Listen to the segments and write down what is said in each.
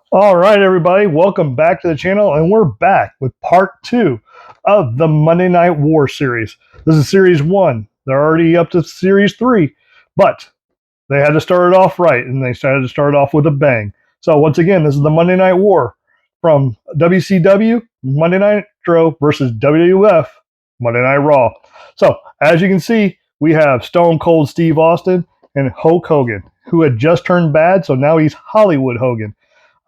All right, everybody, welcome back to the channel, and we're back with part 2 of the Monday Night War series. This is series 1. They're already up to series 3, but they had to start it off right, and they decided to start off with a bang. So once again, this is the Monday Night War from WCW Monday Nitro versus WWF Monday Night Raw. So as you can see, we have Stone Cold Steve Austin and Hulk Hogan, who had just turned bad, so now he's Hollywood Hogan.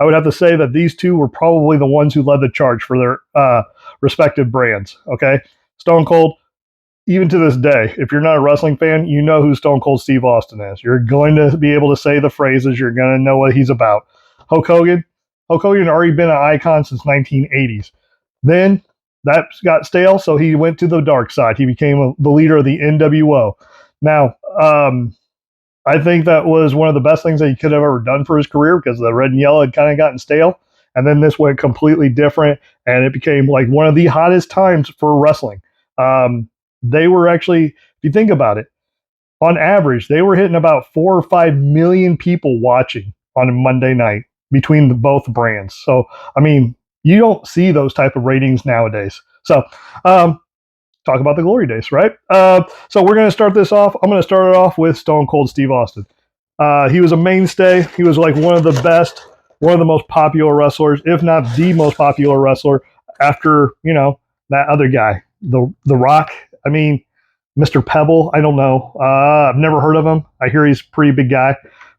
I would have to say that these two were probably the ones who led the charge for their respective brands. Okay, Stone Cold, even to this day, if you're not a wrestling fan, you know who Stone Cold Steve Austin is. You're going to be able to say the phrases. You're going to know what he's about. Hulk Hogan had already been an icon since 1980s. Then that got stale, so he went to the dark side. He became the leader of the NWO. Now, I think that was one of the best things that he could have ever done for his career because the red and yellow had kind of gotten stale. And then this went completely different, and it became like one of the hottest times for wrestling. They were actually, if you think about it, on average, they were hitting about 4 or 5 million people watching on a Monday night between both brands. So, I mean, you don't see those type of ratings nowadays. So, talk about the glory days, right? So we're going to start this off. I'm going to start it off with Stone Cold Steve Austin. He was a mainstay. He was like one of the best, one of the most popular wrestlers, if not the most popular wrestler after, that other guy, the Rock. I mean, Mr. Pebble. I don't know. I've never heard of him. I hear he's a pretty big guy.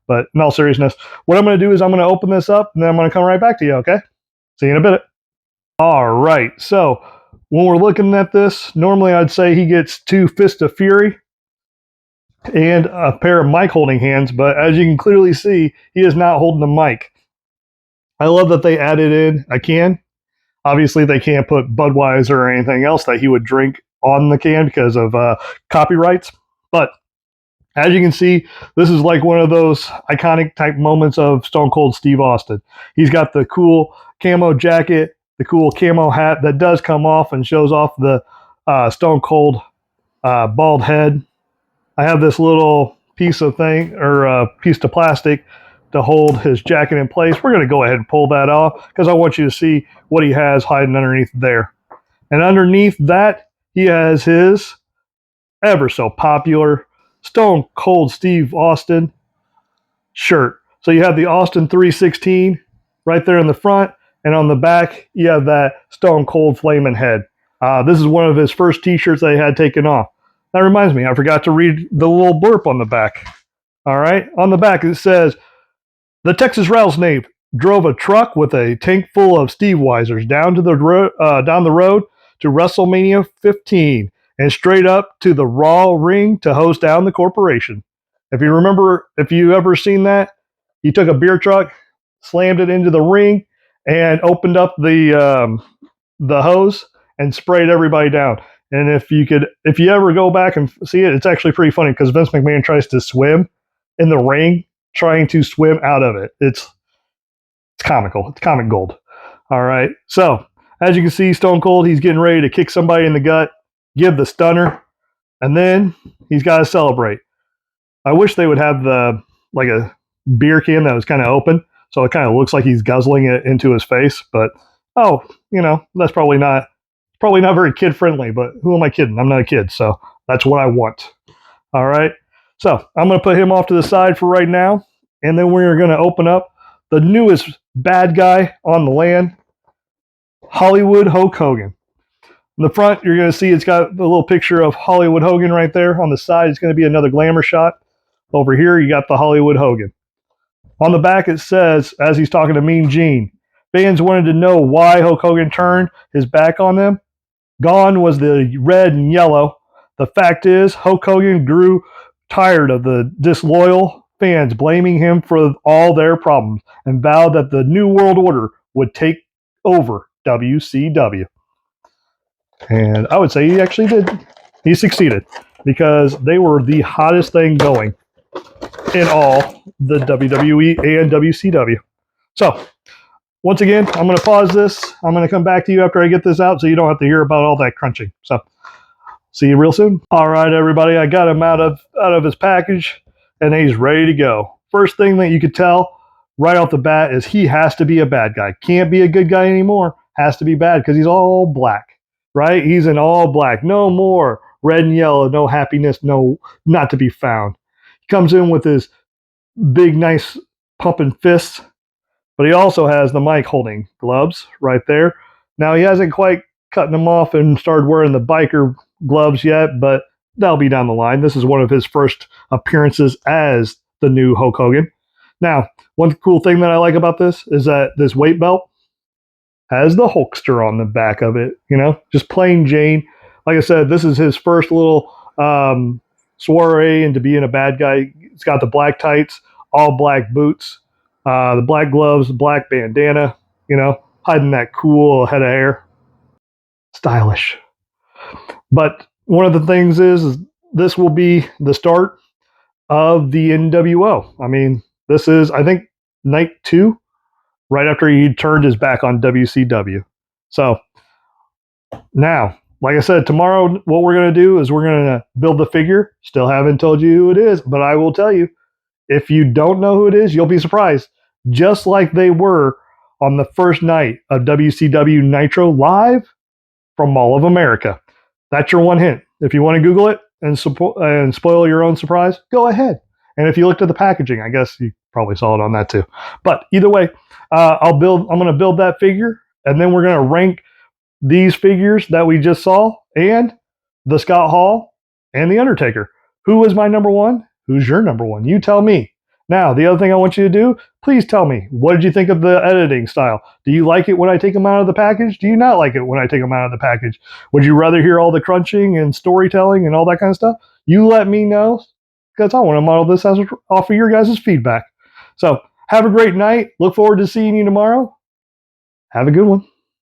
But in all seriousness, what I'm going to do is I'm going to open this up, and then I'm going to come right back to you, okay? See you in a bit. All right. So when we're looking at this, normally I'd say he gets 2 Fists of Fury and a pair of mic holding hands, but as you can clearly see, he is not holding the mic. I love that they added in a can. Obviously, they can't put Budweiser or anything else that he would drink on the can because of copyrights. But as you can see, this is like one of those iconic type moments of Stone Cold Steve Austin. He's got the cool camo jacket, the cool camo hat that does come off and shows off the Stone Cold bald head. I have this little piece of thing or piece of plastic to hold his jacket in place. We're going to go ahead and pull that off because I want you to see what he has hiding underneath there. And underneath that, he has his ever so popular Stone Cold Steve Austin shirt. So you have the Austin 316 right there in the front, and on the back, you have that Stone Cold Flamin' Head. This is one of his first t-shirts that he had taken off. That reminds me, I forgot to read the little blurb on the back. All right, on the back it says, the Texas Rattlesnake drove a truck with a tank full of Steve Weisers down the road to WrestleMania 15 and straight up to the Raw ring to hose down the corporation. If you remember, if you ever seen that, he took a beer truck, slammed it into the ring, and opened up the hose and sprayed everybody down. And if you ever go back and see it, it's actually pretty funny because Vince McMahon tries to swim in the ring, trying to swim out of it. It's comical. It's comic gold. All right. So as you can see, Stone Cold, he's getting ready to kick somebody in the gut, give the stunner, and then he's got to celebrate. I wish they would have like a beer can that was kind of open, so it kind of looks like he's guzzling it into his face. But that's probably not very kid friendly. But who am I kidding? I'm not a kid, so that's what I want. All right. So I'm going to put him off to the side for right now, and then we're going to open up the newest bad guy on the land, Hollywood Hulk Hogan. In the front, you're going to see it's got the little picture of Hollywood Hogan right there. On the side, it's going to be another glamour shot. Over here, you got the Hollywood Hogan. On the back, it says, as he's talking to Mean Gene, fans wanted to know why Hulk Hogan turned his back on them. Gone was the red and yellow. The fact is, Hulk Hogan grew tired of the disloyal fans blaming him for all their problems and vowed that the New World Order would take over WCW. And I would say he actually did. He succeeded because they were the hottest thing going in all the WWE and WCW. So, once again, I'm going to pause this. I'm going to come back to you after I get this out so you don't have to hear about all that crunching. So, see you real soon. All right, everybody. I got him out of his package, and he's ready to go. First thing that you could tell right off the bat is he has to be a bad guy. Can't be a good guy anymore. Has to be bad because he's all black, right? He's in all black. No more red and yellow. No happiness. No, not to be found. He comes in with his big, nice pumping fists, but he also has the mic holding gloves right there. Now he hasn't quite cutting them off and started wearing the biker gloves yet, but that'll be down the line. This is one of his first appearances as the new Hulk Hogan. Now, one cool thing that I like about this is that this weight belt has the Hulkster on the back of it, just plain Jane. Like I said, this is his first little soiree into being a bad guy. It's got the black tights, all black boots, the black gloves, the black bandana, hiding that cool head of hair. Stylish. But one of the things is this will be the start of the NWO. I mean, this is, I think, night 2, right after he turned his back on WCW. So now, like I said, tomorrow what we're going to do is we're going to build the figure. Still haven't told you who it is, but I will tell you, if you don't know who it is, you'll be surprised. Just like they were on the first night of WCW Nitro Live from Mall of America. That's your one hint. If you want to Google it and spoil your own surprise, go ahead. And if you looked at the packaging, I guess you probably saw it on that too. But either way, I'm going to build that figure, and then we're going to rank these figures that we just saw, and the Scott Hall and the Undertaker. Who was my number one? Who's your number one? You tell me. Now, the other thing I want you to do, please tell me, what did you think of the editing style? Do you like it when I take them out of the package? Do you not like it when I take them out of the package? Would you rather hear all the crunching and storytelling and all that kind of stuff? You let me know, because I want to model this off of your guys' feedback. So, have a great night. Look forward to seeing you tomorrow. Have a good one.